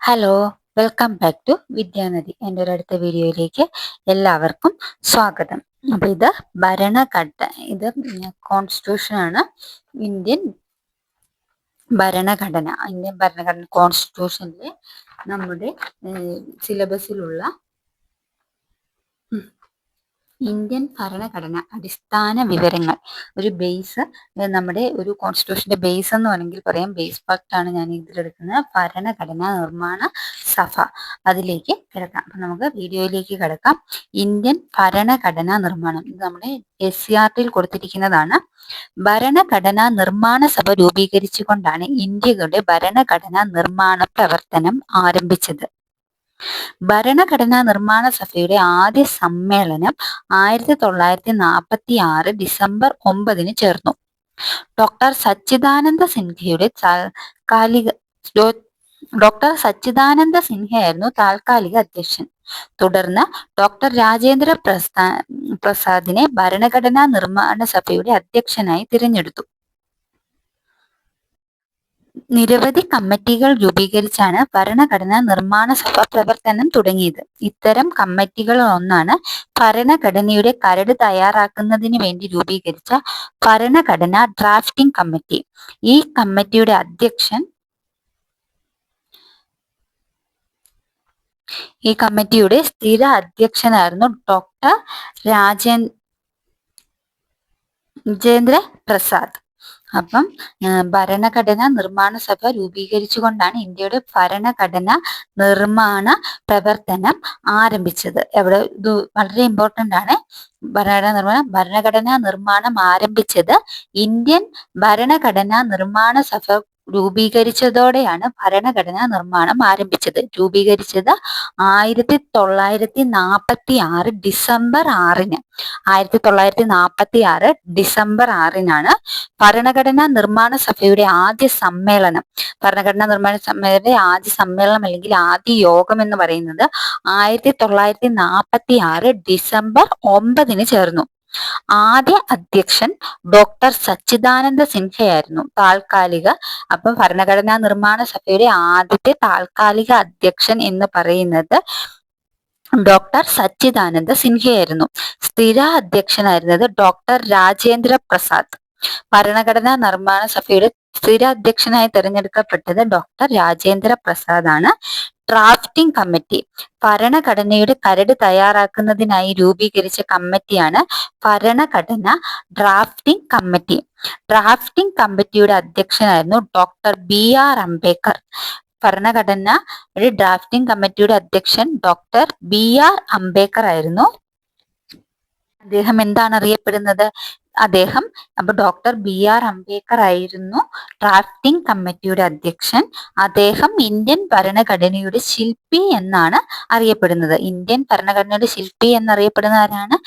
Hello, welcome back to Vidyanadi. എൻ്റെ ഒരു അടുത്ത വീഡിയോയിലേക്ക് എല്ലാവർക്കും സ്വാഗതം. അപ്പോൾ ഇത് ഇത് കോൺസ്റ്റിറ്റ്യൂഷനാണ്. ഇന്ത്യൻ ഭരണഘടന കോൺസ്റ്റിറ്റ്യൂഷനിലെ നമ്മുടെ സിലബസിലുള്ള ഇന്ത്യൻ ഭരണഘടന അടിസ്ഥാന വിവരങ്ങൾ, ഒരു ബേസ്, നമ്മുടെ ഒരു കോൺസ്റ്റിറ്റ്യൂഷന്റെ ബേസ് എന്ന് വേണമെങ്കിൽ പറയാം. ബേസ് പാർട്ടാണ് ഞാൻ ഇതിലെടുക്കുന്നത്. ഭരണഘടനാ നിർമ്മാണ സഭ, അതിലേക്ക് കിടക്കാം. അപ്പൊ നമുക്ക് വീഡിയോയിലേക്ക് കിടക്കാം. ഇന്ത്യൻ ഭരണഘടനാ നിർമ്മാണം, ഇത് നമ്മുടെ SCERTയിൽ കൊടുത്തിരിക്കുന്നതാണ്. ഭരണഘടനാ നിർമ്മാണ സഭ രൂപീകരിച്ചുകൊണ്ടാണ് ഇന്ത്യയുടെ ഭരണഘടനാ നിർമ്മാണ പ്രവർത്തനം ആരംഭിച്ചത്. ഭരണഘടനാ നിർമ്മാണ സഭയുടെ ആദ്യ സമ്മേളനം 1946 ഡിസംബർ 9 ചേർന്നു. ഡോക്ടർ സച്ചിദാനന്ദ സിൻഹയായിരുന്നു താൽക്കാലിക അധ്യക്ഷൻ. തുടർന്ന് ഡോക്ടർ രാജേന്ദ്ര പ്രസാദിനെ ഭരണഘടനാ നിർമ്മാണ സഭയുടെ അധ്യക്ഷനായി തിരഞ്ഞെടുത്തു. നിരവധി കമ്മിറ്റികൾ രൂപീകരിച്ചാണ് ഭരണഘടനാ നിർമ്മാണ സഭ പ്രവർത്തനം തുടങ്ങിയത്. ഇത്തരം കമ്മിറ്റികളിലൊന്നാണ് ഭരണഘടനയുടെ കരട് തയ്യാറാക്കുന്നതിന് വേണ്ടി രൂപീകരിച്ച ഭരണഘടനാ ഡ്രാഫ്റ്റിംഗ് കമ്മിറ്റി. ഈ കമ്മിറ്റിയുടെ സ്ഥിര അധ്യക്ഷനായിരുന്നു ഡോക്ടർ രാജേന്ദ്ര പ്രസാദ്. അപ്പം ഭരണഘടനാ നിർമ്മാണ സഭ രൂപീകരിച്ചുകൊണ്ടാണ് ഇന്ത്യയുടെ ഭരണഘടന നിർമ്മാണ പ്രവർത്തനം ആരംഭിച്ചത്. ഇത് വളരെ ഇമ്പോർട്ടന്റ് ആണ്. ഭരണഘടനാ നിർമ്മാണം ആരംഭിച്ചത് ഇന്ത്യൻ ഭരണഘടനാ നിർമ്മാണ സഭ രൂപീകരിച്ചതോടെയാണ് ഭരണഘടനാ നിർമ്മാണം ആരംഭിച്ചത്. രൂപീകരിച്ചത് 1946 ഡിസംബർ 6-ന്. 1946 ഡിസംബർ 6-നാണ് ഭരണഘടനാ നിർമ്മാണ സഭയുടെ ആദ്യ സമ്മേളനം. ഭരണഘടനാ നിർമ്മാണ സഭയുടെ ആദ്യ സമ്മേളനം അല്ലെങ്കിൽ ആദ്യ യോഗം എന്ന് പറയുന്നത് 1946 ഡിസംബർ 9-ന് ചേർന്നു. ആദ്യ അധ്യക്ഷൻ ഡോക്ടർ സച്ചിദാനന്ദ സിൻഹയായിരുന്നു. അപ്പം ഭരണഘടനാ നിർമ്മാണ സഭയുടെ ആദ്യത്തെ താൽക്കാലിക അധ്യക്ഷൻ എന്ന് പറയുന്നത് ഡോക്ടർ സച്ചിദാനന്ദ സിൻഹയായിരുന്നു. സ്ഥിര അധ്യക്ഷനായിരുന്നത് ഡോക്ടർ രാജേന്ദ്ര പ്രസാദ്. ഭരണഘടനാ നിർമ്മാണ സഭയുടെ സ്ഥിര അധ്യക്ഷനായി തിരഞ്ഞെടുക്കപ്പെട്ടത് ഡോക്ടർ രാജേന്ദ്ര പ്രസാദ് ആണ്. ഡ്രാഫ്റ്റിംഗ് കമ്മിറ്റി, ഭരണഘടനയുടെ കരട് തയ്യാറാക്കുന്നതിനായി രൂപീകരിച്ച കമ്മിറ്റിയാണ് ഭരണഘടന ഡ്രാഫ്റ്റിംഗ് കമ്മിറ്റി. ഡ്രാഫ്റ്റിംഗ് കമ്മിറ്റിയുടെ അധ്യക്ഷനായിരുന്നു ഡോക്ടർ BR അംബേദ്കർ. ഭരണഘടനയുടെ ഡ്രാഫ്റ്റിംഗ് കമ്മിറ്റിയുടെ അധ്യക്ഷൻ ഡോക്ടർ BR അംബേദ്കർ ആയിരുന്നു. അദ്ദേഹം എന്താണ് അറിയപ്പെടുന്നത്? ഡോക്ടർ BR അംബേദ്കർ ആയിരുന്നു ഡ്രാഫ്റ്റിംഗ് കമ്മിറ്റിയുടെ അധ്യക്ഷൻ. അദ്ദേഹം ഇന്ത്യൻ ഭരണഘടനയുടെ ശില്പി എന്നാണ് അറിയപ്പെടുന്നത്. ഇന്ത്യൻ ഭരണഘടനയുടെ ശില്പി എന്നറിയപ്പെടുന്ന ആരാണ്?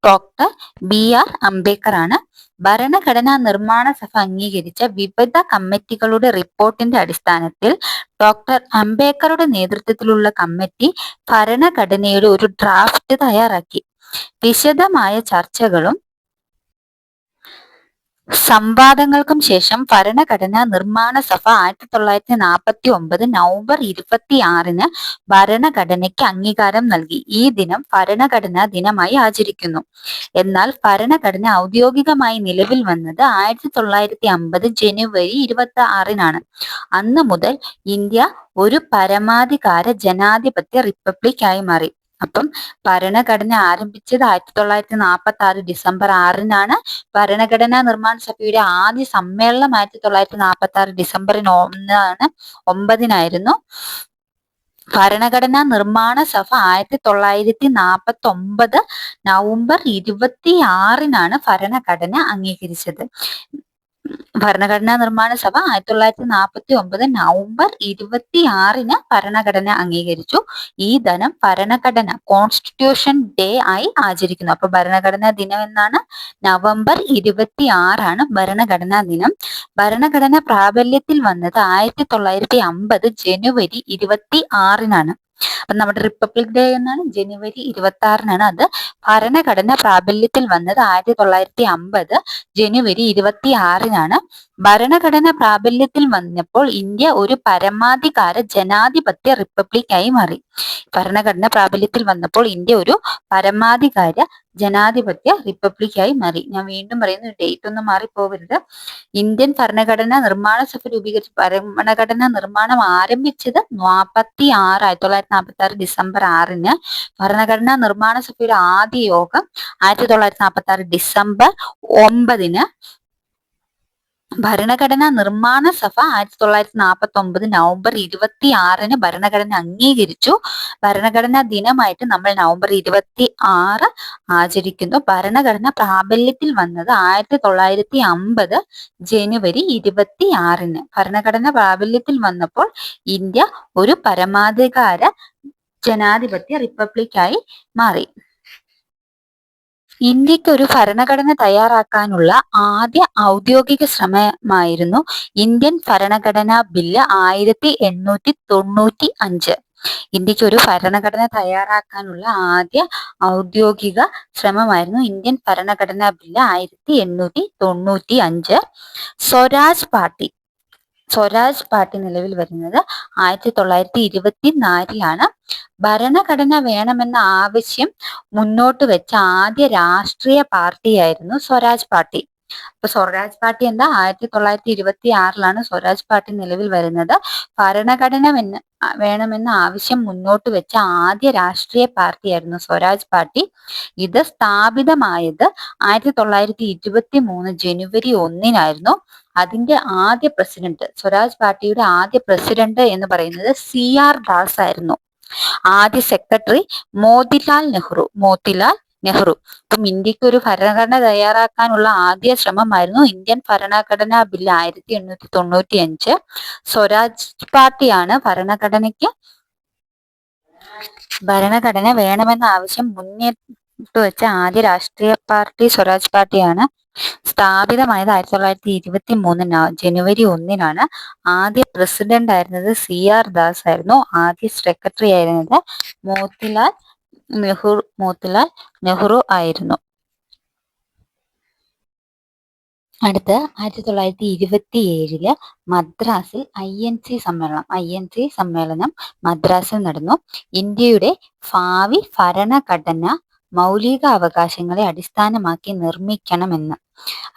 ഡോക്ടർ BR അംബേദ്കർ ആണ്. ഭരണഘടനാ നിർമ്മാണ സഭ അംഗീകരിച്ച വിവിധ കമ്മിറ്റികളുടെ റിപ്പോർട്ടിന്റെ അടിസ്ഥാനത്തിൽ ഡോക്ടർ അംബേദ്കറുടെ നേതൃത്വത്തിലുള്ള കമ്മിറ്റി ഭരണഘടനയുടെ ഒരു ഡ്രാഫ്റ്റ് തയ്യാറാക്കി. വിശദമായ ചർച്ചകളും സംവാദങ്ങൾക്കും ശേഷം ഭരണഘടനാ നിർമ്മാണ സഭ 1949 നവംബർ 26-ന് ഭരണഘടനയ്ക്ക് അംഗീകാരം നൽകി. ഈ ദിനം ഭരണഘടനാ ദിനമായി ആചരിക്കുന്നു. എന്നാൽ ഭരണഘടന ഔദ്യോഗികമായി നിലവിൽ വന്നത് 1950 ജനുവരി 26-നാണ്. അന്ന് മുതൽ ഇന്ത്യ ഒരു പരമാധികാര ജനാധിപത്യ റിപ്പബ്ലിക് ആയി മാറി. അപ്പം ഭരണഘടന ആരംഭിച്ചത് 1946 ഡിസംബർ 6-നാണ്. ഭരണഘടനാ നിർമ്മാണ സഭയുടെ ആദ്യ സമ്മേളനം 1946 ഡിസംബർ 9-നായിരുന്നു. ഭരണഘടനാ നിർമ്മാണ സഭ 1949 നവംബർ 26-നാണ് ഭരണഘടന അംഗീകരിച്ചത്. ഭരണഘടനാ നിർമ്മാണ സഭ 1949 നവംബർ 26-ന് ഭരണഘടന അംഗീകരിച്ചു. ഈ ദിനം ഭരണഘടന കോൺസ്റ്റിറ്റ്യൂഷൻ ഡേ ആയി ആചരിക്കുന്നു. അപ്പൊ ഭരണഘടനാ ദിനം എന്നാണ് നവംബർ 26-ആണ് ഭരണഘടനാ ദിനം. ഭരണഘടന പ്രാബല്യത്തിൽ വന്നത് 1950 ജനുവരി 26-നാണ്. അപ്പൊ നമ്മുടെ റിപ്പബ്ലിക് ഡേ എന്നാണ് ജനുവരി 26-നാണ്. അത് ഭരണഘടന പ്രാബല്യത്തിൽ വന്നത് 1950 ജനുവരി 26-നാണ്. ഭരണഘടന പ്രാബല്യത്തിൽ വന്നപ്പോൾ ഇന്ത്യ ഒരു പരമാധികാര ജനാധിപത്യ റിപ്പബ്ലിക്കായി മാറി. ഭരണഘടന പ്രാബല്യത്തിൽ വന്നപ്പോൾ ഇന്ത്യ ഒരു പരമാധികാര ജനാധിപത്യ റിപ്പബ്ലിക്കായി മാറി. ഞാൻ വീണ്ടും പറയുന്നു, ഡേറ്റ് ഒന്നും മാറിപ്പോകരുത്. ഇന്ത്യൻ ഭരണഘടനാ നിർമ്മാണ സഭ രൂപീകരിച്ച ഭരണഘടനാ നിർമ്മാണം ആരംഭിച്ചത് 1946 ഡിസംബർ 6-ന്. ഭരണഘടനാ നിർമ്മാണ സഭയുടെ ആദ്യ യോഗം 1946 ഡിസംബർ 9-ന്. ഭരണഘടനാ നിർമ്മാണ സഭ 1949 നവംബർ 26-ന് ഭരണഘടന അംഗീകരിച്ചു. ഭരണഘടനാ ദിനമായിട്ട് നമ്മൾ നവംബർ 26 ആചരിക്കുന്നു. ഭരണഘടന പ്രാബല്യത്തിൽ വന്നത് 1950 ജനുവരി 26-ന്. ഭരണഘടന പ്രാബല്യത്തിൽ വന്നപ്പോൾ ഇന്ത്യ ഒരു പരമാധികാര ജനാധിപത്യ റിപ്പബ്ലിക്കായി മാറി. ഇന്ത്യക്ക് ഒരു ഭരണഘടന തയ്യാറാക്കാനുള്ള ആദ്യ ഔദ്യോഗിക ശ്രമമായിരുന്നു ഇന്ത്യൻ ഭരണഘടനാ ബില്ല് 1895. ഇന്ത്യക്ക് ഒരു ഭരണഘടന തയ്യാറാക്കാനുള്ള ആദ്യ ഔദ്യോഗിക ശ്രമമായിരുന്നു ഇന്ത്യൻ ഭരണഘടനാ ബില്ല് 1895. സ്വരാജ് പാർട്ടി നിലവിൽ വരുന്നത് 1924-ലാണ്. ഭരണഘടന വേണമെന്ന ആവശ്യം മുന്നോട്ട് വെച്ച ആദ്യ രാഷ്ട്രീയ പാർട്ടിയായിരുന്നു സ്വരാജ് പാർട്ടി. അപ്പൊ സ്വരാജ് പാർട്ടി എന്താ, 1926-ലാണ് സ്വരാജ് പാർട്ടി നിലവിൽ വരുന്നത്. ഭരണഘടന വേണമെന്ന ആവശ്യം മുന്നോട്ട് വെച്ച ആദ്യ രാഷ്ട്രീയ പാർട്ടിയായിരുന്നു സ്വരാജ് പാർട്ടി. ഇത് സ്ഥാപിതമായത് 1923 ജനുവരി 1-നായിരുന്നു. അതിന്റെ ആദ്യ പ്രസിഡന്റ്, സ്വരാജ് പാർട്ടിയുടെ ആദ്യ പ്രസിഡന്റ് എന്ന് പറയുന്നത് CR ദാസ് ആയിരുന്നു. ആദ്യ സെക്രട്ടറി മോത്തിലാൽ നെഹ്റു. അപ്പം ഇന്ത്യക്ക് ഒരു ഭരണഘടന തയ്യാറാക്കാനുള്ള ആദ്യ ശ്രമമായിരുന്നു ഇന്ത്യൻ ഭരണഘടനാ ബില്ല് 1895. സ്വരാജ് പാർട്ടിയാണ് ഭരണഘടന വേണമെന്ന ആവശ്യം മുന്നിട്ട് വെച്ച ആദ്യ രാഷ്ട്രീയ പാർട്ടി സ്വരാജ് പാർട്ടിയാണ്. സ്ഥാപിതമായത് 1923 ജനുവരി 1-നാണ്. ആദ്യ പ്രസിഡന്റ് ആയിരുന്നത് CR ദാസ് ആയിരുന്നു. ആദ്യ സെക്രട്ടറി ആയിരുന്നത് മോത്തിലാൽ നെഹ്റു ആയിരുന്നു. അടുത്ത് 1927 മദ്രാസിൽ INC സമ്മേളനം മദ്രാസിൽ നടന്നു. ഇന്ത്യയുടെ ഭാവി ഭരണഘടന മൗലിക അവകാശങ്ങളെ അടിസ്ഥാനമാക്കി നിർമ്മിക്കണമെന്ന്.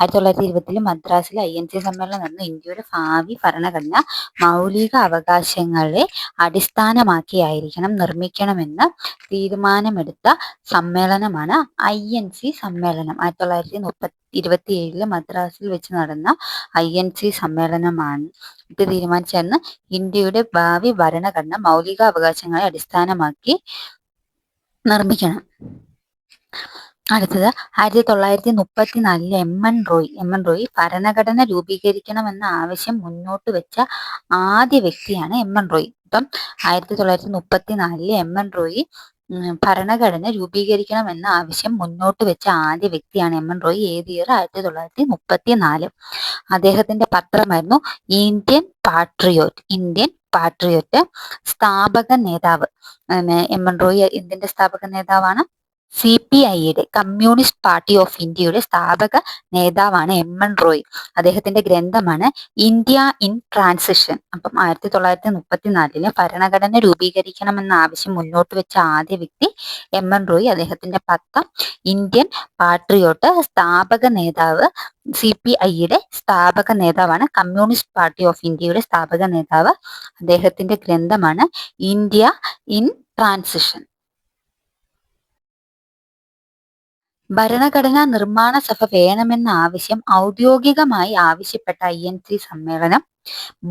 1920 മദ്രാസിൽ INC സമ്മേളനം നടന്നു. ഇന്ത്യയുടെ ഭാവി ഭരണഘടന മൗലിക അവകാശങ്ങളെ അടിസ്ഥാനമാക്കിയായിരിക്കണം നിർമ്മിക്കണമെന്ന് തീരുമാനമെടുത്ത സമ്മേളനമാണ് INC സമ്മേളനം. 1927 മദ്രാസിൽ വെച്ച് നടന്ന INC സമ്മേളനമാണ് ഇത് തീരുമാനിച്ചെന്ന് ഇന്ത്യയുടെ ഭാവി ഭരണഘടന മൗലിക അവകാശങ്ങളെ അടിസ്ഥാനമാക്കി നിർമ്മിക്കണം. അടുത്തത് 1934 എം എൻ റോയി ഭരണഘടന രൂപീകരിക്കണമെന്ന ആവശ്യം മുന്നോട്ട് വെച്ച ആദ്യ വ്യക്തിയാണ് എം എൻ റോയി. ഇപ്പം 1934 എം എൻ റോയി ഭരണഘടന രൂപീകരിക്കണമെന്ന ആവശ്യം മുന്നോട്ട് വെച്ച ആദ്യ വ്യക്തിയാണ് എം എൻ റോയി. ഏത് ഇയർ? 1934. അദ്ദേഹത്തിന്റെ പത്രമായിരുന്നു ഇന്ത്യൻ പാട്രിയോട്ട്. സ്ഥാപക നേതാവ് എം എൻ റോയി എന്തിന്റെ സ്ഥാപക നേതാവാണ്? CPIയുടെ കമ്മ്യൂണിസ്റ്റ് പാർട്ടി ഓഫ് ഇന്ത്യയുടെ സ്ഥാപക നേതാവാണ് എം എൻ റോയി. അദ്ദേഹത്തിന്റെ ഗ്രന്ഥമാണ് ഇന്ത്യ ഇൻ ട്രാൻസിഷൻ. അപ്പം 1934 ഭരണഘടന രൂപീകരിക്കണമെന്ന ആവശ്യം മുന്നോട്ട് വെച്ച ആദ്യ വ്യക്തി എം എൻ റോയി. അദ്ദേഹത്തിന്റെ പത്രം ഇന്ത്യൻ പാട്രിയോട്ട്. സ്ഥാപക നേതാവ് CPIയുടെ സ്ഥാപക നേതാവാണ്, കമ്മ്യൂണിസ്റ്റ് പാർട്ടി ഓഫ് ഇന്ത്യയുടെ സ്ഥാപക നേതാവ്. അദ്ദേഹത്തിന്റെ ഗ്രന്ഥമാണ് ഇന്ത്യ ഇൻ ട്രാൻസിഷൻ. ഭരണഘടനാ നിർമ്മാണ സഭ വേണമെന്ന ആവശ്യം ഔദ്യോഗികമായി ആവശ്യപ്പെട്ട INC സമ്മേളനം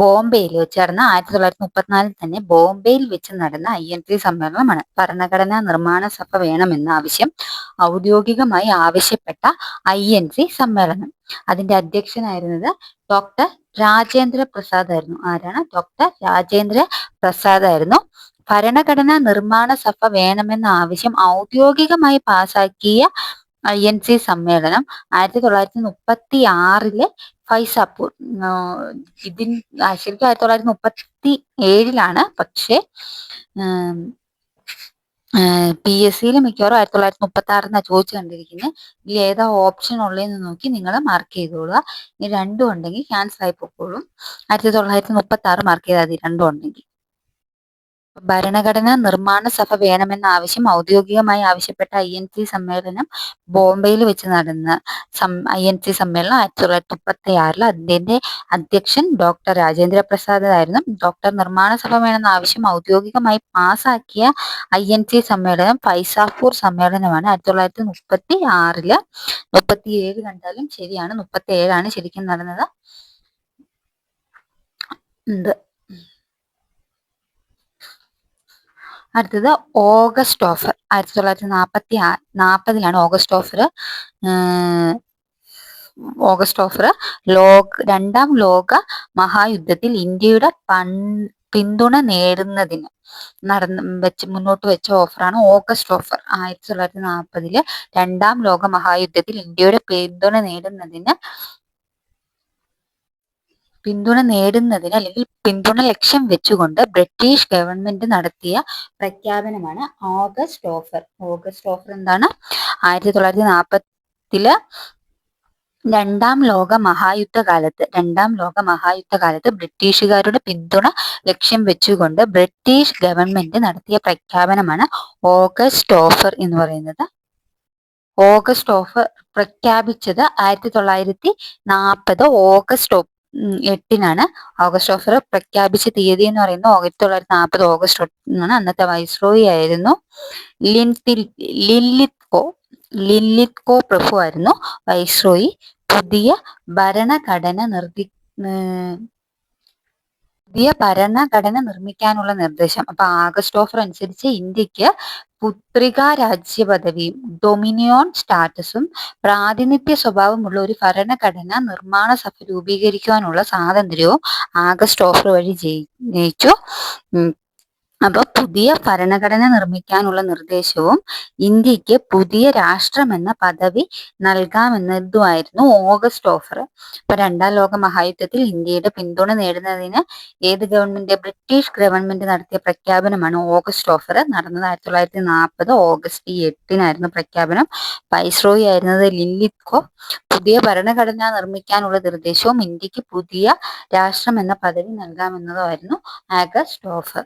ബോംബെയിൽ വെച്ച് നടന്ന 1934 തന്നെ ബോംബെയിൽ വെച്ച് നടന്ന INC സമ്മേളനമാണ്. ഭരണഘടനാ നിർമ്മാണ സഭ വേണമെന്ന ആവശ്യം ഔദ്യോഗികമായി ആവശ്യപ്പെട്ട INC സമ്മേളനം. അതിന്റെ അധ്യക്ഷനായിരുന്നത് ഡോക്ടർ രാജേന്ദ്ര പ്രസാദ് ആയിരുന്നു. ആരാണ്? ഡോക്ടർ രാജേന്ദ്ര പ്രസാദ് ആയിരുന്നു. ഭരണഘടനാ നിർമ്മാണ സഭ വേണമെന്ന ആവശ്യം ഔദ്യോഗികമായി പാസാക്കിയ INC സമ്മേളനം 1936 ഫൈസാപൂർ. ശരിക്കും 1937 പക്ഷേ PSCയിൽ മിക്കവാറും 1936 ചോദിച്ചു കണ്ടിരിക്കുന്നത്. ഇതിൽ ഏതാ ഓപ്ഷൻ ഉള്ളതെന്ന് നോക്കി നിങ്ങൾ മാർക്ക് ചെയ്തോളുക. ഈ രണ്ടും ഉണ്ടെങ്കിൽ ക്യാൻസൽ ആയി പൊക്കോളും. 1936 മാർക്ക് ചെയ്താൽ മതി, രണ്ടും ഉണ്ടെങ്കിൽ. ഭരണഘടനാ നിർമ്മാണ സഭ വേണമെന്ന ആവശ്യം ഔദ്യോഗികമായി ആവശ്യപ്പെട്ട INC സമ്മേളനം ബോംബെയിൽ വെച്ച് നടന്ന INC സമ്മേളനം 1936. അതിന്റെ അധ്യക്ഷൻ ഡോക്ടർ രാജേന്ദ്ര പ്രസാദ് ആയിരുന്നു. ഡോക്ടർ നിർമ്മാണ സഭ വേണമെന്ന ആവശ്യം ഔദ്യോഗികമായി പാസാക്കിയ INC സമ്മേളനം ഫൈസാപൂർ സമ്മേളനമാണ് 1936. 37 കണ്ടാലും ശരിയാണ്, 37 ശരിക്കും നടന്നത്. അടുത്തത് ഓഗസ്റ്റ് ഓഫർ. 1940 ഓഗസ്റ്റ് ഓഫർ രണ്ടാം ലോക മഹായുദ്ധത്തിൽ ഇന്ത്യയുടെ പിന്തുണ നേടുന്നതിന് മുന്നോട്ട് വെച്ച ഓഫറാണ് ഓഗസ്റ്റ് ഓഫർ. 1940 രണ്ടാം ലോക മഹായുദ്ധത്തിൽ ഇന്ത്യയുടെ പിന്തുണ അല്ലെങ്കിൽ പിന്തുണ ലക്ഷ്യം വെച്ചുകൊണ്ട് ബ്രിട്ടീഷ് ഗവൺമെന്റ് നടത്തിയ പ്രഖ്യാപനമാണ് ഓഗസ്റ്റ് ഓഫർ. ഓഗസ്റ്റ് ഓഫർ എന്താണ്? 1940 രണ്ടാം ലോക മഹായുദ്ധകാലത്ത് ബ്രിട്ടീഷുകാരുടെ പിന്തുണ ലക്ഷ്യം വെച്ചുകൊണ്ട് ബ്രിട്ടീഷ് ഗവൺമെന്റ് നടത്തിയ പ്രഖ്യാപനമാണ് ഓഗസ്റ്റ് ഓഫർ എന്ന് പറയുന്നത്. ഓഗസ്റ്റ് ഓഫർ പ്രഖ്യാപിച്ചത് 1940 ഓഗസ്റ്റ് 8 ഓഗസ്റ്റ് ഓഫർ പ്രഖ്യാപിച്ച തീയതി എന്ന് പറയുന്നത് 1940 ഓഗസ്റ്റ് 8. അന്നത്തെ വൈസ്രോയി ആയിരുന്നു ലിൻലിത്കോ പ്രഭു ആയിരുന്നു വൈസ്രോയി. പുതിയ ഭരണഘടന നിർമ്മിക്കാനുള്ള നിർദ്ദേശം. അപ്പൊ ആഗസ്റ്റ് ഓഫർ അനുസരിച്ച് ഇന്ത്യക്ക് പുത്രികാ രാജ്യ പദവിയും ഡൊമിനിയോൺ സ്റ്റാറ്റസും പ്രാതിനിധ്യ സ്വഭാവമുള്ള ഒരു ഭരണഘടന നിർമ്മാണ സഭ രൂപീകരിക്കുവാനുള്ള സ്വാതന്ത്ര്യവും ആഗസ്റ്റ് ഓഫർ വഴി ജയിച്ചു. അപ്പൊ പുതിയ ഭരണഘടന നിർമ്മിക്കാനുള്ള നിർദ്ദേശവും ഇന്ത്യക്ക് പുതിയ രാഷ്ട്രമെന്ന പദവി നൽകാമെന്നതുമായിരുന്നു ഓഗസ്റ്റ് ഓഫർ. അപ്പൊ രണ്ടാം ലോക മഹായുദ്ധത്തിൽ ഇന്ത്യയുടെ പിന്തുണ നേടുന്നതിന് ബ്രിട്ടീഷ് ഗവൺമെന്റ് നടത്തിയ പ്രഖ്യാപനമാണ് ഓഗസ്റ്റ് ഓഫർ. നടന്നത് 1940 ഓഗസ്റ്റ് 8 പ്രഖ്യാപനം. വൈസ്രോയി ആയിരുന്നത് ലിൻലിത്കോ. പുതിയ ഭരണഘടന നിർമ്മിക്കാനുള്ള നിർദ്ദേശവും ഇന്ത്യക്ക് പുതിയ രാഷ്ട്രം എന്ന പദവി നൽകാമെന്നതുമായിരുന്നു ആഗസ്റ്റ് ഓഫർ.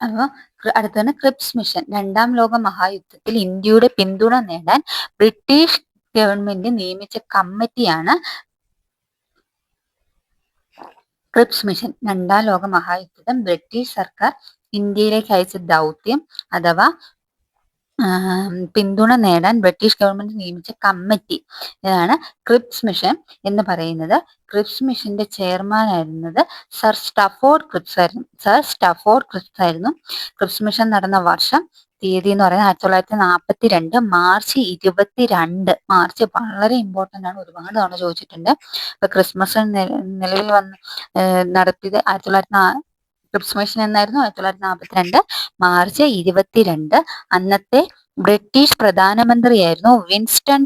അപ്പോൾ അടുത്താണ് ക്രിപ്സ് മിഷൻ. രണ്ടാം ലോക മഹായുദ്ധത്തിൽ ഇന്ത്യയുടെ പിന്തുണ നേടാൻ ബ്രിട്ടീഷ് ഗവൺമെന്റ് നിയമിച്ച കമ്മിറ്റിയാണ് ക്രിപ്സ് മിഷൻ. രണ്ടാം ലോക മഹായുദ്ധം ബ്രിട്ടീഷ് സർക്കാർ ഇന്ത്യയിലേക്ക് അയച്ച ദൗത്യം അഥവാ പിന്തുണ നേടാൻ ബ്രിട്ടീഷ് ഗവൺമെന്റ് നിയമിച്ച കമ്മിറ്റി ഇതാണ് ക്രിപ്സ് മിഷൻ എന്ന് പറയുന്നത്. ക്രിപ്സ് മിഷന്റെ ചെയർമാൻ ആയിരുന്നത് സർ സ്റ്റാഫോർഡ് ക്രിപ്സ് ആയിരുന്നു. ക്രിപ്സ് മിഷൻ നടന്ന വർഷം തീയതി എന്ന് പറയുന്നത് 1942 മാർച്ച് 22. മാർച്ച് വളരെ ഇമ്പോർട്ടന്റ് ആണ്, ഒരുപാട് തവണ ചോദിച്ചിട്ടുണ്ട്. ഇപ്പൊ ക്രിസ്മസ് നിലവിൽ നടത്തിയത് ക്രിപ്സ് മിഷൻ എന്നായിരുന്നു 1942 മാർച്ച് 22. അന്നത്തെ ബ്രിട്ടീഷ് പ്രധാനമന്ത്രിയായിരുന്നു വിൻസ്റ്റൺ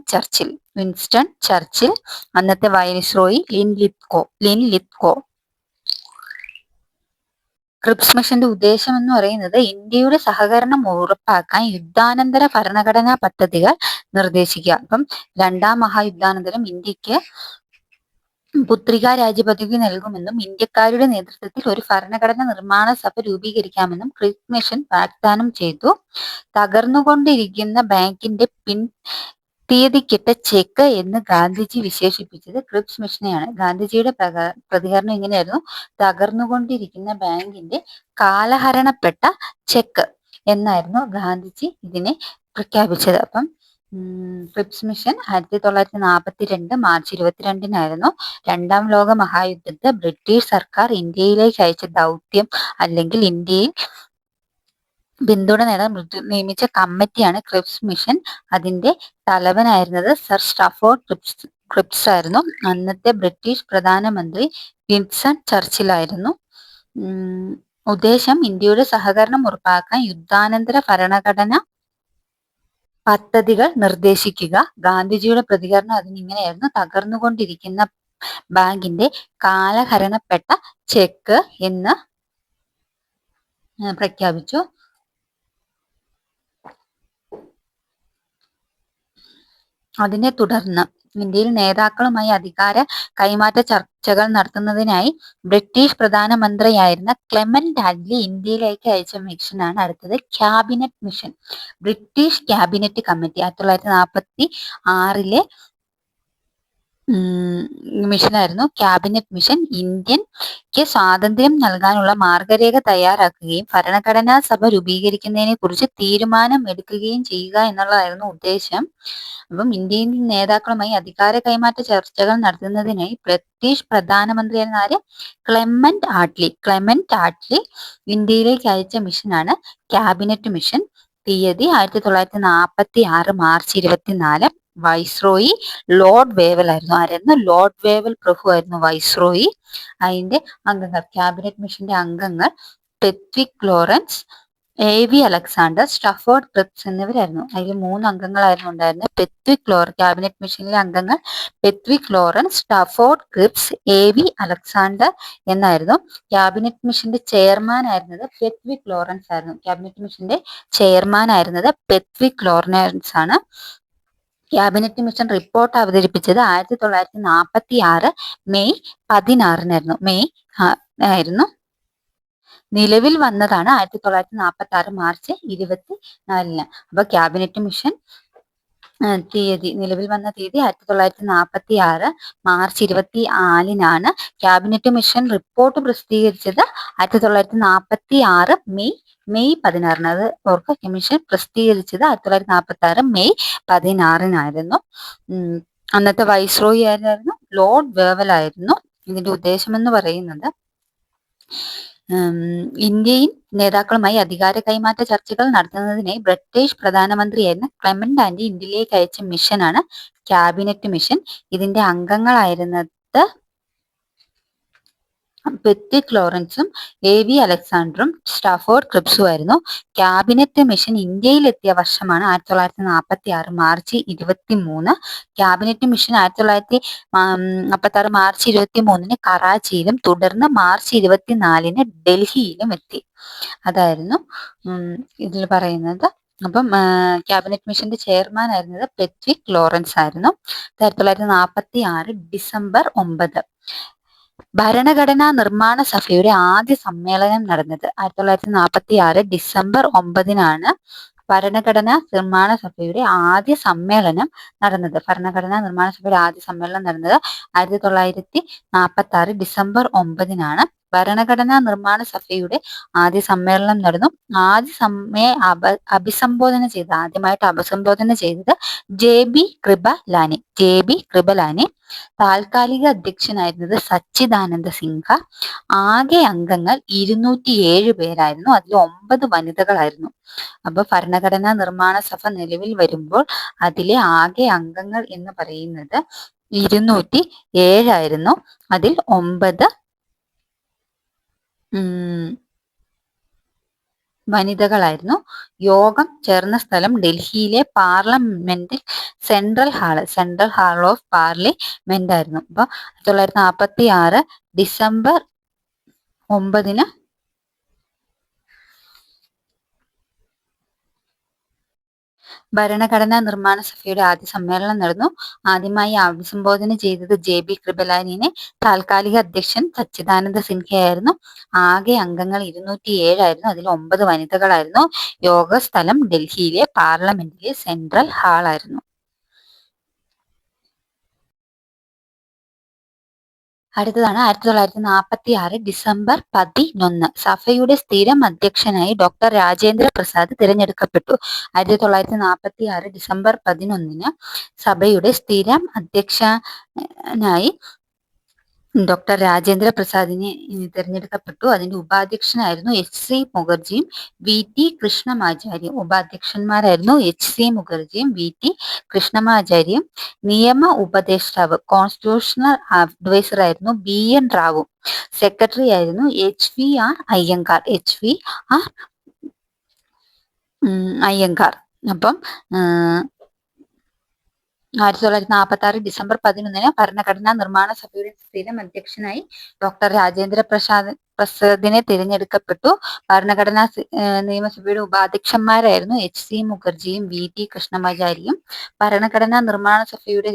ചർച്ചിൽ. അന്നത്തെ വൈസ്രോയി ലിൻലിത്കോ. ക്രിപ്സ് മിഷന്റെ ഉദ്ദേശം എന്ന് പറയുന്നത് ഇന്ത്യയുടെ സഹകരണം ഉറപ്പാക്കാൻ യുദ്ധാനന്തര ഭരണഘടനാ പദ്ധതികൾ നിർദ്ദേശിക്കുക. അപ്പം രണ്ടാം മഹായുദ്ധാനന്തരം ഇന്ത്യക്ക് പുത്രികാ രാജ്യപദവി നൽകുമെന്നും ഇന്ത്യക്കാരുടെ നേതൃത്വത്തിൽ ഒരു ഭരണഘടന നിർമ്മാണ സഭ രൂപീകരിക്കാമെന്നും ക്രിപ്സ് മിഷൻ വാഗ്ദാനം ചെയ്തു. തകർന്നുകൊണ്ടിരിക്കുന്ന ബാങ്കിന്റെ തീയതിക്കിട്ട ചെക്ക് എന്ന് ഗാന്ധിജി വിശേഷിപ്പിച്ചത് ക്രിപ്സ് മിഷനെയാണ്. ഗാന്ധിജിയുടെ പ്രതികരണം ഇങ്ങനെയായിരുന്നു: തകർന്നുകൊണ്ടിരിക്കുന്ന ബാങ്കിന്റെ കാലഹരണപ്പെട്ട ചെക്ക് എന്നായിരുന്നു ഗാന്ധിജി ഇതിനെ പ്രഖ്യാപിച്ചത്. അപ്പം ക്രിപ്സ് മിഷൻ 1942 മാർച്ച് 22 രണ്ടാം ലോക മഹായുദ്ധത്തെ ബ്രിട്ടീഷ് സർക്കാർ ഇന്ത്യയിലേക്ക് അയച്ച ദൗത്യം അല്ലെങ്കിൽ ഇന്ത്യയിൽ പിന്തുണ നേടാൻ നിയമിച്ച കമ്മിറ്റിയാണ് ക്രിപ്സ് മിഷൻ. അതിന്റെ തലവനായിരുന്നത് സർ സ്റ്റാഫോർഡ് ക്രിപ്സ് ആയിരുന്നു. അന്നത്തെ ബ്രിട്ടീഷ് പ്രധാനമന്ത്രി വിൻസ്റ്റൺ ചർച്ചിൽ ആയിരുന്നു. ഉദ്ദേശം ഇന്ത്യയുടെ സഹകരണം ഉറപ്പാക്കാൻ യുദ്ധാനന്തര ഭരണഘടന പദ്ധതികൾ നിർദ്ദേശിക്കുക. ഗാന്ധിജിയുടെ പ്രതികരണം അതിനിങ്ങനെയായിരുന്നു: തകർന്നുകൊണ്ടിരിക്കുന്ന ബാങ്കിന്റെ കാലഹരണപ്പെട്ട ചെക്ക് എന്ന് പ്രഖ്യാപിച്ചു. അതിനെ തുടർന്ന് ഇന്ത്യയിൽ നേതാക്കളുമായി അധികാര കൈമാറ്റ ചർച്ചകൾ നടത്തുന്നതിനായി ബ്രിട്ടീഷ് പ്രധാനമന്ത്രിയായിരുന്ന ക്ലെമന്റ് ആറ്റ്ലി ഇന്ത്യയിലേക്ക് അയച്ച മിഷനാണ് അടുത്തത് cabinet mission. British cabinet committee 1946 മിഷനായിരുന്നു ക്യാബിനറ്റ് മിഷൻ. ഇന്ത്യക്ക് സ്വാതന്ത്ര്യം നൽകാനുള്ള മാർഗരേഖ തയ്യാറാക്കുകയും ഭരണഘടനാ സഭ രൂപീകരിക്കുന്നതിനെ കുറിച്ച് തീരുമാനം എടുക്കുകയും ചെയ്യുക എന്നുള്ളതായിരുന്നു ഉദ്ദേശം. അപ്പം ഇന്ത്യൻ നേതാക്കളുമായി അധികാര കൈമാറ്റ ചർച്ചകൾ നടത്തുന്നതിനായി ബ്രിട്ടീഷ് പ്രധാനമന്ത്രിയായിരുന്ന ആര്? ക്ലെമന്റ് ആറ്റ്ലി ഇന്ത്യയിലേക്ക് അയച്ച മിഷനാണ് ക്യാബിനറ്റ് മിഷൻ. തീയതി 1946 മാർച്ച് 24. വൈസ്രോയി ലോർഡ് വേവൽ ആയിരുന്നു. ആരായിരുന്നു? ലോർഡ് വേവൽ പ്രഭു ആയിരുന്നു വൈസ്രോയി. അതിന്റെ അംഗങ്ങൾ, ക്യാബിനറ്റ് മിഷന്റെ അംഗങ്ങൾ Pethick Lawrence, AV Alexander, Stafford Cripps എന്നിവരായിരുന്നു. അതിൽ 3 അംഗങ്ങളായിരുന്നു ഉണ്ടായിരുന്നത്. ക്യാബിനറ്റ് മിഷനിലെ അംഗങ്ങൾ Pethick Lawrence, Stafford Cripps, AV Alexander എന്നായിരുന്നു. ക്യാബിനറ്റ് മിഷന്റെ ചെയർമാൻ ആയിരുന്നത് പെത്വിക് ലോറൻസ് ആയിരുന്നു. ക്യാബിനറ്റ് മിഷന്റെ ചെയർമാൻ ആയിരുന്നത് പെത്വിക് ലോറൻസ് ആണ്. ക്യാബിനറ്റ് മിഷൻ റിപ്പോർട്ട് അവതരിപ്പിച്ചത് 1946 മെയ് 16 മെയ് ആയിരുന്നു. നിലവിൽ വന്നതാണ് 1946 മാർച്ച് 24. അപ്പൊ ക്യാബിനറ്റ് മിഷൻ തീയതി, നിലവിൽ വന്ന തീയതി 1946 മാർച്ച് 24 ക്യാബിനറ്റ് മിഷൻ റിപ്പോർട്ട് പ്രസിദ്ധീകരിച്ചത് 1946 മെയ് 16. അത് ഓർക്കുക, കമ്മീഷൻ പ്രസിദ്ധീകരിച്ചത് 1946 മെയ് 16 അന്നത്തെ വൈസ്രോയി ആയിരുന്നു? ലോർഡ് വേവൽ ആയിരുന്നു. ഇതിന്റെ ഉദ്ദേശം എന്ന് പറയുന്നത് ഇന്ത്യൻ നേതാക്കളുമായി അധികാര കൈമാറ്റ ചർച്ചകൾ നടത്തുന്നതിനായി ബ്രിട്ടീഷ് പ്രധാനമന്ത്രിയായിരുന്ന ക്ലെമന്റ് ആറ്റ്ലി ഇന്ത്യയിലേക്ക് അയച്ച മിഷനാണ് ക്യാബിനറ്റ് മിഷൻ. ഇതിന്റെ അംഗങ്ങളായിരുന്നത് പെത്വിക് ലോറൻസും AV അലക്സാണ്ടറും സ്റ്റാഫോർഡ് ക്രിപ്സും ആയിരുന്നു. ക്യാബിനറ്റ് മിഷൻ ഇന്ത്യയിലെത്തിയ വർഷമാണ് 1946 മാർച്ച് 23. ക്യാബിനറ്റ് മിഷൻ 1946 മാർച്ച് 23 കറാച്ചിയിലും തുടർന്ന് മാർച്ച് 24 ഡൽഹിയിലും എത്തി. അതായിരുന്നു ഇതിൽ പറയുന്നത്. അപ്പം ക്യാബിനറ്റ് മിഷന്റെ ചെയർമാൻ ആയിരുന്നത് പെത്വിക് ലോറൻസ് ആയിരുന്നു. 1946 ഡിസംബർ 9. ഭരണഘടനാ നിർമ്മാണ സഭയുടെ ആദ്യ സമ്മേളനം നടന്നത് 1946 ഡിസംബർ 9 ഭരണഘടനാ നിർമ്മാണ സഭയുടെ ആദ്യ സമ്മേളനം നടന്നത്. 1946 ഡിസംബർ 9 ഭരണഘടനാ നിർമ്മാണ സഭയുടെ ആദ്യ സമ്മേളനം നടന്നു. ആദ്യമായിട്ട് അഭിസംബോധന ചെയ്തത് JB കൃപലാനി. താൽക്കാലിക അധ്യക്ഷനായിരുന്നത് സച്ചിദാനന്ദ സിൻഹ. ആകെ അംഗങ്ങൾ 207 പേരായിരുന്നു. അതിൽ 9 വനിതകളായിരുന്നു. അപ്പൊ ഭരണഘടനാ നിർമ്മാണ സഭ നിലവിൽ വരുമ്പോൾ അതിലെ ആകെ അംഗങ്ങൾ എന്ന് പറയുന്നത് 207 ആയിരുന്നു. അതിൽ 9 വനിതകളായിരുന്നു. യോഗം ചേർന്ന സ്ഥലം ഡൽഹിയിലെ parliament central hall of parliament ആയിരുന്നു. അപ്പൊ 1946 ഡിസംബർ 9 ഭരണഘടനാ നിർമ്മാണ സഭയുടെ ആദ്യ സമ്മേളനം നടന്നു. ആദ്യമായി അഭിസംബോധന ചെയ്തത് JB കൃപലാനിനെ. താൽക്കാലിക അധ്യക്ഷൻ സച്ചിദാനന്ദ സിൻഹയായിരുന്നു. ആകെ അംഗങ്ങൾ 207 ആയിരുന്നു. അതിൽ 9 വനിതകളായിരുന്നു. യോഗസ്ഥലം ഡൽഹിയിലെ പാർലമെന്റിലെ സെൻട്രൽ ഹാൾ ആയിരുന്നു. അടുത്തതാണ് 1946 ഡിസംബർ 11 സഭയുടെ സ്ഥിരം അധ്യക്ഷനായി ഡോക്ടർ രാജേന്ദ്ര പ്രസാദ് തിരഞ്ഞെടുക്കപ്പെട്ടു. 1946 ഡിസംബർ 11 സഭയുടെ സ്ഥിരം അധ്യക്ഷനായി ഡോക്ടർ രാജേന്ദ്ര പ്രസാദിനെ തിരഞ്ഞെടുക്കപ്പെട്ടു. അതിന്റെ ഉപാധ്യക്ഷനായിരുന്നു HC മുഖർജിയും VT കൃഷ്ണമാചാര്യം. ഉപാധ്യക്ഷന്മാരായിരുന്നു HC മുഖർജിയും VT കൃഷ്ണമാചാര്യം. നിയമ ഉപദേഷ്ടാവ് കോൺസ്റ്റിറ്റ്യൂഷണൽ അഡ്വൈസർ ആയിരുന്നു BN റാവു. സെക്രട്ടറി ആയിരുന്നു HVR അയ്യങ്കാർ. അപ്പം 1946 ഡിസംബർ 11 ഭരണഘടനാ നിർമ്മാണ സഭയുടെ സ്ഥിരം അധ്യക്ഷനായി ഡോക്ടർ രാജേന്ദ്ര പ്രസാദിനെ തിരഞ്ഞെടുക്കപ്പെട്ടു. ഭരണഘടനാ നിയമസഭയുടെ ഉപാധ്യക്ഷന്മാരായിരുന്നു HC മുഖർജിയും VT കൃഷ്ണമാചാരിയും. ഭരണഘടനാ നിർമ്മാണ സഭയുടെ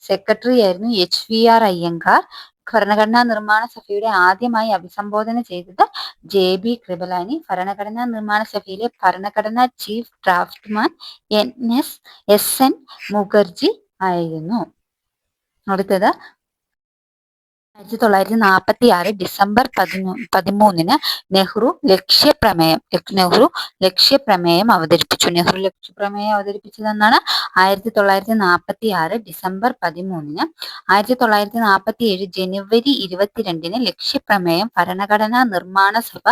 സെക്രട്ടറി ആയിരുന്നു HVR അയ്യങ്കാർ. ഭരണഘടനാ നിർമ്മാണ സഭയുടെ ആദ്യമായി അഭിസംബോധന ചെയ്തത് JB കൃപലാനി. ഭരണഘടനാ നിർമ്മാണ സഭയിലെ ഭരണഘടനാ ചീഫ് ഡ്രാഫ്റ്റ്മാൻ SN മുഖർജി ആയിരുന്നു. അടുത്തത് 1946 ഡിസംബർ 13 നെഹ്റു ലക്ഷ്യപ്രമേയം അവതരിപ്പിച്ചു. നെഹ്റു ലക്ഷ്യപ്രമേയം അവതരിപ്പിച്ചതെന്നാണ് 1946 ഡിസംബർ 13. 1947 ജനുവരി 22 ലക്ഷ്യപ്രമേയം ഭരണഘടനാ നിർമ്മാണ സഭ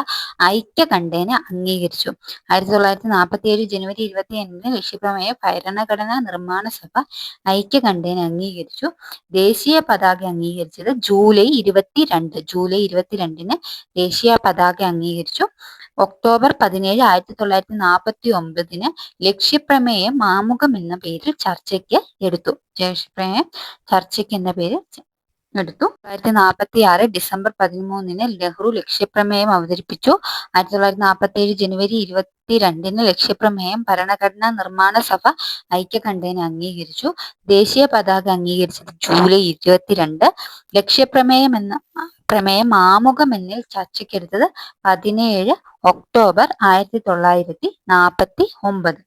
ഐക്യകണ്ഠേന അംഗീകരിച്ചു. 1947 ജനുവരി 25 ലക്ഷ്യപ്രമേയം ഭരണഘടനാ നിർമ്മാണ സഭ ഐക്യകണ്ഠേന അംഗീകരിച്ചു. ദേശീയ പതാക അംഗീകരിച്ചത് ജൂലൈ 22 ദേശീയ പതാക അംഗീകരിച്ചു. ഒക്ടോബർ 17 1949 ലക്ഷ്യപ്രമേയം ആമുഖം എന്ന പേരിൽ ചർച്ചയ്ക്ക് എടുത്തു. 1946 ഡിസംബർ 13 നെഹ്റു ലക്ഷ്യപ്രമേയം അവതരിപ്പിച്ചു. 1947 ജനുവരി 22 ലക്ഷ്യപ്രമേയം ഭരണഘടനാ നിർമ്മാണ സഭ ഐക്യകണ്ഠേന അംഗീകരിച്ചു. ദേശീയ പതാക അംഗീകരിച്ചത് ജൂലൈ 22. പ്രമേയം ആമുഖം എന്നിൽ ചർച്ചയ്ക്കെടുത്തത് 17 ഒക്ടോബർ 1949.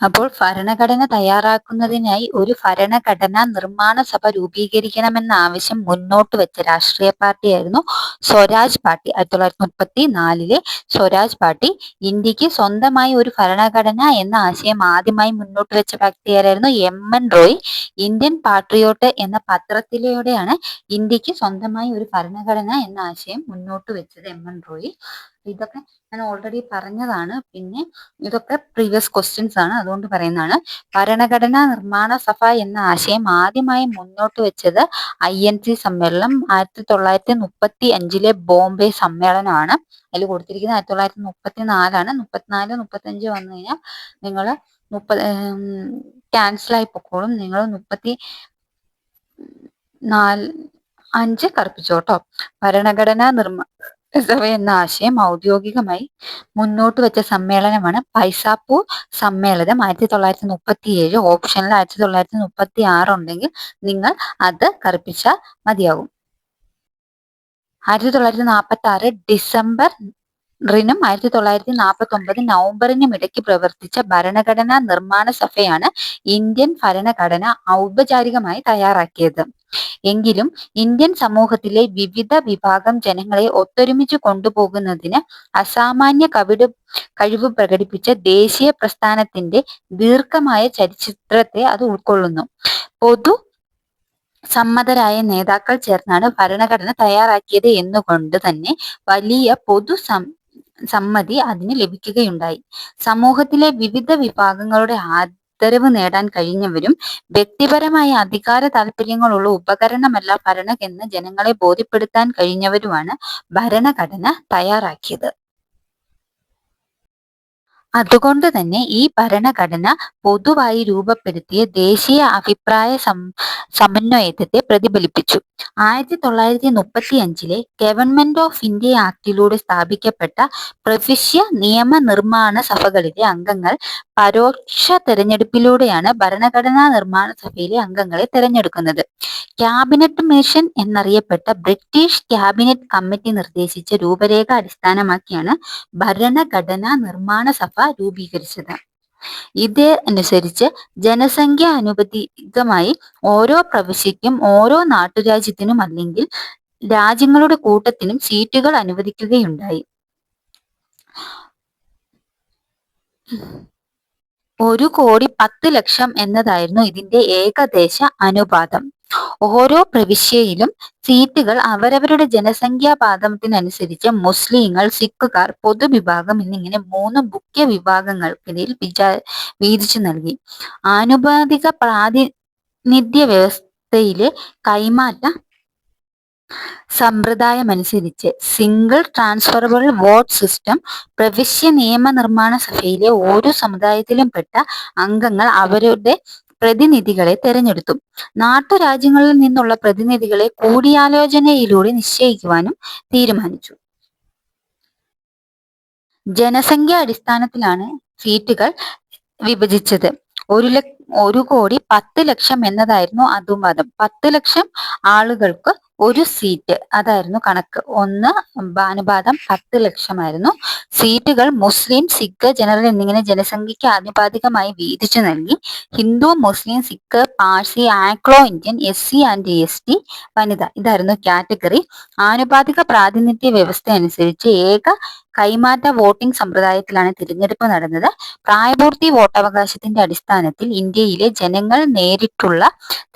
അപ്പോൾ ഭരണഘടന തയ്യാറാക്കുന്നതിനായി ഒരു ഭരണഘടനാ നിർമ്മാണ സഭ രൂപീകരിക്കണമെന്ന ആവശ്യം മുന്നോട്ട് വെച്ച രാഷ്ട്രീയ പാർട്ടിയായിരുന്നു സ്വരാജ് പാർട്ടി. 1934 സ്വരാജ് പാർട്ടി. ഇന്ത്യക്ക് സ്വന്തമായി ഒരു ഭരണഘടന എന്ന ആശയം ആദ്യമായി മുന്നോട്ട് വെച്ച വ്യക്തിയായിരുന്നു MN റോയ്. ഇന്ത്യൻ പാട്രിയോട്ട് എന്ന പത്രത്തിലൂടെയാണ് ഇന്ത്യക്ക് സ്വന്തമായി ഒരു ഭരണഘടന എന്ന ആശയം മുന്നോട്ട് വെച്ചത് MN റോയ്. ഇതൊക്കെ ഞാൻ ഓൾറെഡി പറഞ്ഞതാണ്. പിന്നെ ഇതൊക്കെ പ്രീവിയസ് ക്വസ്റ്റ്യൻസ് ആണ്, അതുകൊണ്ട് പറയുന്നതാണ്. ഭരണഘടനാ നിർമ്മാണ സഭ എന്ന ആശയം ആദ്യമായി മുന്നോട്ട് വെച്ചത് INC സമ്മേളനം 1935 ബോംബെ സമ്മേളനമാണ്. അതിൽ കൊടുത്തിരിക്കുന്നത് 1934 34-35 വന്നു കഴിഞ്ഞാൽ നിങ്ങൾ 30 ആയി പൊക്കോളും. നിങ്ങൾ 34-5 കറുപ്പിച്ചോട്ടോ. ഭരണഘടനാ നിർമ്മാണ സഭ എന്ന ആശയം ഔദ്യോഗികമായി മുന്നോട്ട് വെച്ച സമ്മേളനമാണ് ബൈസാപൂർ സമ്മേളനം 1937. ഓപ്ഷനിൽ 1936 ഉണ്ടെങ്കിൽ നിങ്ങൾ അത് കറുപ്പിച്ചാൽ മതിയാകും. 1946 ഡിസംബറിനും 1949 നവംബറിനും ഇടയ്ക്ക് പ്രവർത്തിച്ച ഭരണഘടനാ നിർമ്മാണ സഭയാണ് ഇന്ത്യൻ ഭരണഘടന ഔപചാരികമായി തയ്യാറാക്കിയത്. എങ്കിലും ഇന്ത്യൻ സമൂഹത്തിലെ വിവിധ വിഭാഗം ജനങ്ങളെ ഒത്തൊരുമിച്ച് കൊണ്ടുപോകുന്നതിന് അസാമാന്യ കഴിവ് പ്രകടിപ്പിച്ച ദേശീയ പ്രസ്ഥാനത്തിന്റെ ദീർഘമായ ചരിത്രത്തെ അത് ഉൾക്കൊള്ളുന്നു. പൊതു സമ്മതരായ നേതാക്കൾ ചേർന്നാണ് ഭരണഘടന തയ്യാറാക്കിയത് എന്നുകൊണ്ട് തന്നെ വലിയ പൊതു സമ്മതി അതിന് ലഭിക്കുകയുണ്ടായി. സമൂഹത്തിലെ വിവിധ വിഭാഗങ്ങളുടെ ആദരവ് നേടാൻ കഴിഞ്ഞവരും വ്യക്തിപരമായ അധികാര താല്പര്യങ്ങളുള്ള ഉപകരണമല്ല ഭരണഘടന ജനങ്ങളെ ബോധ്യപ്പെടുത്താൻ കഴിഞ്ഞവരുമാണ് ഭരണഘടന തയ്യാറാക്കിയത്. അതുകൊണ്ട് തന്നെ ഈ ഭരണഘടന പൊതുവായി രൂപപ്പെടുത്തിയ ദേശീയ അഭിപ്രായ സമന്വയത്തെ പ്രതിഫലിപ്പിച്ചു. 1935 ഗവൺമെന്റ് ഓഫ് ഇന്ത്യ ആക്ടിലൂടെ സ്ഥാപിക്കപ്പെട്ട പ്രവിശ്യ നിയമനിർമ്മാണ സഭകളിലെ അംഗങ്ങൾ പരോക്ഷ തെരഞ്ഞെടുപ്പിലൂടെയാണ് ഭരണഘടനാ നിർമ്മാണ സഭയിലെ അംഗങ്ങളെ തെരഞ്ഞെടുക്കുന്നത്. ക്യാബിനറ്റ് മിഷൻ എന്നറിയപ്പെട്ട ബ്രിട്ടീഷ് ക്യാബിനറ്റ് കമ്മിറ്റി നിർദ്ദേശിച്ച രൂപരേഖ അടിസ്ഥാനമാക്കിയാണ് ഭരണഘടനാ നിർമ്മാണ സഭ രൂപീകരിച്ചത്. ഇതനുസരിച്ച് ജനസംഖ്യാനുപാതികമായി ഓരോ പ്രവിശ്യയ്ക്കും ഓരോ നാട്ടുരാജ്യത്തിനും അല്ലെങ്കിൽ രാജ്യങ്ങളുടെ കൂട്ടത്തിനും സീറ്റുകൾ അനുവദിക്കുകയുണ്ടായി. 1,10,00,000 എന്നതായിരുന്നു ഇതിന്റെ ഏകദേശ അനുപാതം. ഓരോ പ്രവിശ്യയിലും സീറ്റുകൾ അവരവരുടെ ജനസംഖ്യാപാതത്തിനനുസരിച്ച് മുസ്ലിങ്ങൾ, സിഖുകാർ, പൊതുവിഭാഗം എന്നിങ്ങനെ 3 മുഖ്യ വിഭാഗങ്ങൾക്കിടയിൽ വീതിച്ചു നൽകി. ആനുപാതിക പ്രാതിനിധ്യ വ്യവസ്ഥയിലെ കൈമാറ്റ സമ്പ്രദായമനുസരിച്ച് സിംഗിൾ ട്രാൻസ്ഫറബിൾ വോട്ട് സിസ്റ്റം പ്രവിശ്യ നിയമനിർമ്മാണ സഭയിലെ ഓരോ സമുദായത്തിലും പെട്ട അംഗങ്ങൾ അവരുടെ പ്രതിനിധികളെ തെരഞ്ഞെടുത്തു. നാട്ടുരാജ്യങ്ങളിൽ നിന്നുള്ള പ്രതിനിധികളെ കൂടിയാലോചനയിലൂടെ നിശ്ചയിക്കുവാനും തീരുമാനിച്ചു. ജനസംഖ്യ അടിസ്ഥാനത്തിലാണ് സീറ്റുകൾ വിഭജിച്ചത്. 1,10,00,000 എന്നതായിരുന്നു അതുമതം. 10,00,000 ആളുകൾക്ക് ഒരു സീറ്റ്, അതായിരുന്നു കണക്ക്. അനുപാതം 10,00,000 സീറ്റുകൾ മുസ്ലിം, സിഖ്, ജനറൽ എന്നിങ്ങനെ ജനസംഖ്യയ്ക്ക് ആനുപാതികമായി വീതിച്ചു നൽകി. Hindu, Muslim, Sikh, Parsi, Anglo Indian, SC and ST, വനിത, ഇതായിരുന്നു കാറ്റഗറി. ആനുപാതിക പ്രാതിനിധ്യ വ്യവസ്ഥ അനുസരിച്ച് ഏക കൈമാറ്റ വോട്ടിംഗ് സമ്പ്രദായത്തിലാണ് തിരഞ്ഞെടുപ്പ് നടന്നത്. പ്രായപൂർത്തി വോട്ടവകാശത്തിന്റെ അടിസ്ഥാനത്തിൽ ഇന്ത്യയിലെ ജനങ്ങൾ നേരിട്ടുള്ള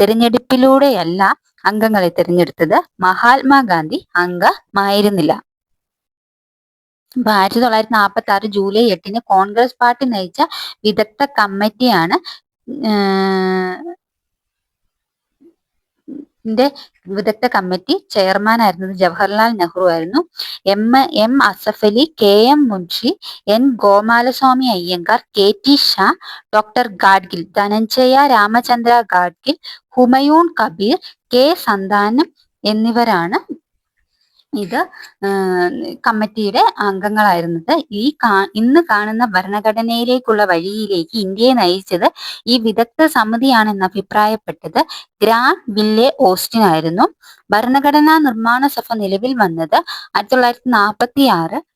തിരഞ്ഞെടുപ്പിലൂടെയല്ല അംഗങ്ങളെ തിരഞ്ഞെടുത്തത്. മഹാത്മാഗാന്ധി അംഗമായിരുന്നില്ല. 1946 ജൂലൈ 8 കോൺഗ്രസ് പാർട്ടി നയിച്ച വിദഗ്ധ കമ്മിറ്റിയാണ് വിദഗ്ധ കമ്മിറ്റി ചെയർമാൻ ആയിരുന്നത് ജവഹർലാൽ നെഹ്റു ആയിരുന്നു. M Asaf Ali, KM Munshi, N Gopalaswami Ayyangar, KT Shah, doctor Gadgil, Dhananjaya Ramachandra Gadgil, Humayun Kabir, K Santhanam എന്നിവരാണ് ഇത് കമ്മിറ്റിയുടെ അംഗങ്ങളായിരുന്നത്. ഇന്ന് കാണുന്ന ഭരണഘടനയിലേക്കുള്ള വഴിയിലേക്ക് ഇന്ത്യയെ നയിച്ചത് ഈ വിദഗ്ധ സമിതിയാണെന്ന് അഭിപ്രായപ്പെട്ടത് ഗ്രാൻ വില്ലെ ഓസ്റ്റിൻ ആയിരുന്നു. ഭരണഘടനാ നിർമ്മാണ സഭ നിലവിൽ വന്നത് 1946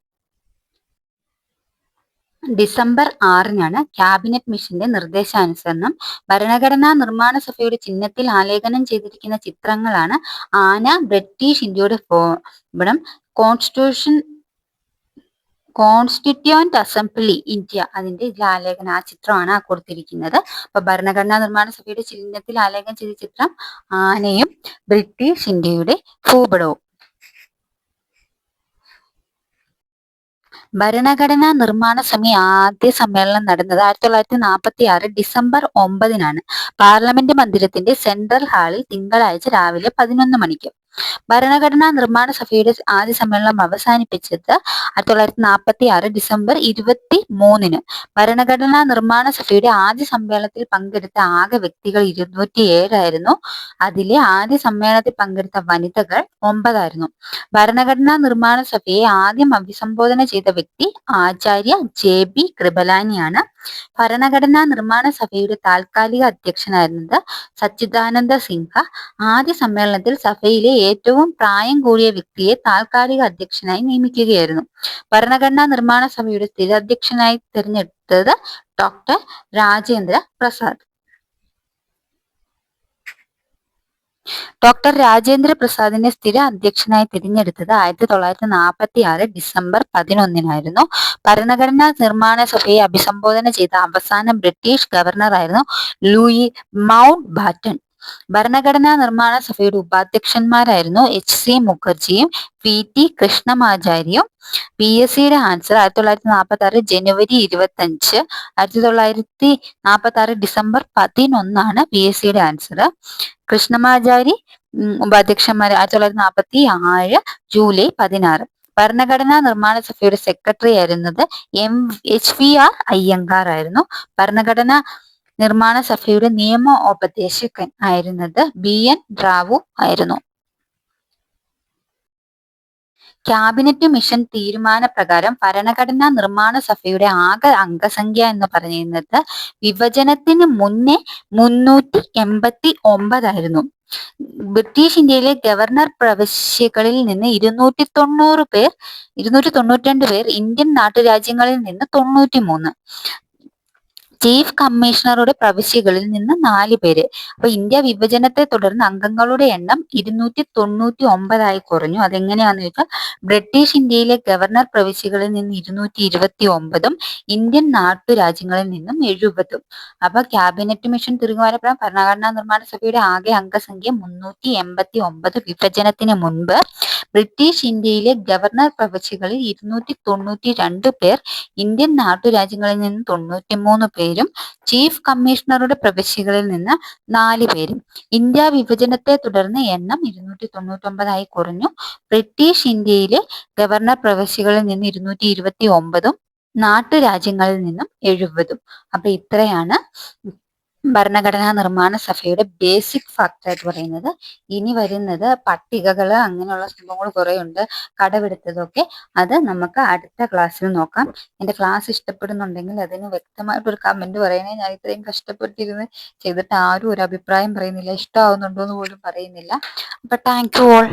ഡിസംബർ 6 ക്യാബിനറ്റ് മിഷന്റെ നിർദ്ദേശാനുസരണം. ഭരണഘടനാ നിർമ്മാണ സഭയുടെ ചിഹ്നത്തിൽ ആലേഖനം ചെയ്തിരിക്കുന്ന ചിത്രങ്ങളാണ് ആന, ബ്രിട്ടീഷ് ഇന്ത്യയുടെ ഭൂപടം, കോൺസ്റ്റിറ്റ്യൂന്റ് അസംബ്ലി ഇന്ത്യ, അതിന്റെ ഇതിൽ ആലേഖനം, ആ ചിത്രമാണ് കൊടുത്തിരിക്കുന്നത്. അപ്പൊ ഭരണഘടനാ നിർമ്മാണ സഭയുടെ ചിഹ്നത്തിൽ ആലേഖനം ചെയ്ത ചിത്രം ആനയും ബ്രിട്ടീഷ് ഇന്ത്യയുടെ ഭൂപടവും. ഭരണഘടനാ നിർമ്മാണ സമിതി ആദ്യ സമ്മേളനം നടന്നത് 1946 ഡിസംബർ 9 പാർലമെന്റ് മന്ദിരത്തിന്റെ സെൻട്രൽ ഹാളിൽ തിങ്കളാഴ്ച രാവിലെ 11 മണിക്ക്. ഭരണഘടനാ നിർമ്മാണ സഭയുടെ ആദ്യ സമ്മേളനം അവസാനിപ്പിച്ചത് 1946 ഡിസംബർ 23. ഭരണഘടനാ നിർമ്മാണ സഭയുടെ ആദ്യ സമ്മേളനത്തിൽ പങ്കെടുത്ത ആകെ വ്യക്തികൾ 207 ആയിരുന്നു. അതിലെ ആദ്യ സമ്മേളനത്തിൽ പങ്കെടുത്ത വനിതകൾ 9 ആയിരുന്നു. ഭരണഘടനാ നിർമ്മാണ സഭയെ ആദ്യം അഭിസംബോധന ചെയ്ത വ്യക്തി ആചാര്യ JB കൃപലാനിയാണ്. ഭരണഘടനാ നിർമ്മാണ സഭയുടെ താൽക്കാലിക അധ്യക്ഷനായിരുന്നത് സച്ചിദാനന്ദ സിൻഹ. ആദ്യ സമ്മേളനത്തിൽ സഭയിലെ ഏറ്റവും പ്രായം കൂടിയ വ്യക്തിയെ താൽക്കാലിക അധ്യക്ഷനായി നിയമിക്കുകയായിരുന്നു. ഭരണഘടനാ നിർമ്മാണ സഭയുടെ സ്ഥിര അധ്യക്ഷനായി തിരഞ്ഞെടുത്തത് ഡോക്ടർ രാജേന്ദ്ര പ്രസാദ്. ഡോക്ടർ രാജേന്ദ്ര പ്രസാദിനെ സ്ഥിര അധ്യക്ഷനായി തിരഞ്ഞെടുത്തത് 1946 ഡിസംബർ 11 ഭരണഘടനാ നിർമ്മാണ സഭയെ അഭിസംബോധന ചെയ്ത അവസാന ബ്രിട്ടീഷ് ഗവർണറായിരുന്നു ലൂയി മൗണ്ട് ബാറ്റൺ. ഭരണഘടനാ നിർമ്മാണ സഭയുടെ ഉപാധ്യക്ഷന്മാരായിരുന്നു HC മുഖർജിയും PT കൃഷ്ണമാചാരിയും. PSCയുടെ ആൻസർ 1946 ജനുവരി 25, 1946 ഡിസംബർ 11 PSCയുടെ ആൻസർ. കൃഷ്ണമാചാരി ഉപാധ്യക്ഷന്മാർ 1947 ജൂലൈ 16. ഭരണഘടനാ നിർമ്മാണ സഭയുടെ സെക്രട്ടറി ആയിരുന്നത് HVR അയ്യങ്കാർ ആയിരുന്നു. ഭരണഘടനാ നിർമ്മാണ സഭയുടെ നിയമോപദേശകൻ ആയിരുന്നത് BN റാവു ആയിരുന്നു. ക്യാബിനറ്റ് മിഷൻ തീരുമാനപ്രകാരം ഭരണഘടനാ നിർമ്മാണ സഭയുടെ ആകെ അംഗസംഖ്യ എന്ന് പറയുന്നത് വിഭജനത്തിന് മുന്നേ 389 ആയിരുന്നു. ബ്രിട്ടീഷ് ഇന്ത്യയിലെ ഗവർണർ പ്രവിശ്യകളിൽ നിന്ന് 292 പേർ, ഇന്ത്യൻ നാട്ടുരാജ്യങ്ങളിൽ നിന്ന് 93, ചീഫ് കമ്മീഷണറുടെ പ്രവിശ്യകളിൽ നിന്ന് 4 പേര്. അപ്പൊ ഇന്ത്യ വിഭജനത്തെ തുടർന്ന് അംഗങ്ങളുടെ എണ്ണം 299 കുറഞ്ഞു. അതെങ്ങനെയാന്ന് ചോദിച്ചാൽ ബ്രിട്ടീഷ് ഇന്ത്യയിലെ ഗവർണർ പ്രവിശ്യകളിൽ നിന്ന് 229, ഇന്ത്യൻ നാട്ടുരാജ്യങ്ങളിൽ നിന്നും 70. അപ്പൊ ക്യാബിനറ്റ് മിഷൻ തീരുമാനപ്രകാരം ഭരണഘടനാ നിർമ്മാണ സഭയുടെ ആകെ അംഗസംഖ്യ 389. വിഭജനത്തിന് മുൻപ് ബ്രിട്ടീഷ് ഇന്ത്യയിലെ ഗവർണർ പ്രവിശ്യകളിൽ 292 പേർ, ഇന്ത്യൻ നാട്ടുരാജ്യങ്ങളിൽ നിന്ന് 93 പേരും, ചീഫ് കമ്മീഷണറുടെ പ്രവിശ്യകളിൽ നിന്ന് 4 പേരും. ഇന്ത്യ വിഭജനത്തെ തുടർന്ന് എണ്ണം 299 കുറഞ്ഞു. ബ്രിട്ടീഷ് ഇന്ത്യയിലെ ഗവർണർ പ്രവിശ്യകളിൽ നിന്ന് 229, നാട്ടുരാജ്യങ്ങളിൽ നിന്നും 70. അപ്പൊ ഇത്രയാണ് ഭരണഘടനാ നിർമ്മാണ സഭയുടെ ബേസിക് ഫാക്ട് ആയിട്ട് പറയുന്നത്. ഇനി വരുന്നത് പട്ടികകൾ, അങ്ങനെയുള്ള സംഭവങ്ങൾ കുറേ ഉണ്ട്, കടമെടുത്തതൊക്കെ. അത് നമുക്ക് അടുത്ത ക്ലാസ്സിൽ നോക്കാം. എൻ്റെ ക്ലാസ് ഇഷ്ടപ്പെടുന്നുണ്ടെങ്കിൽ അതിന് വ്യക്തമായിട്ടൊരു കമന്റ് പറയണേ. ഞാൻ ഇത്രയും കഷ്ടപ്പെട്ടിരുന്ന് ചെയ്തിട്ട് ആരും ഒരു അഭിപ്രായം പറയുന്നില്ല, ഇഷ്ടമാവുന്നുണ്ടോ എന്ന് പോലും പറയുന്നില്ല. അപ്പൊ താങ്ക് യു ഓൾ.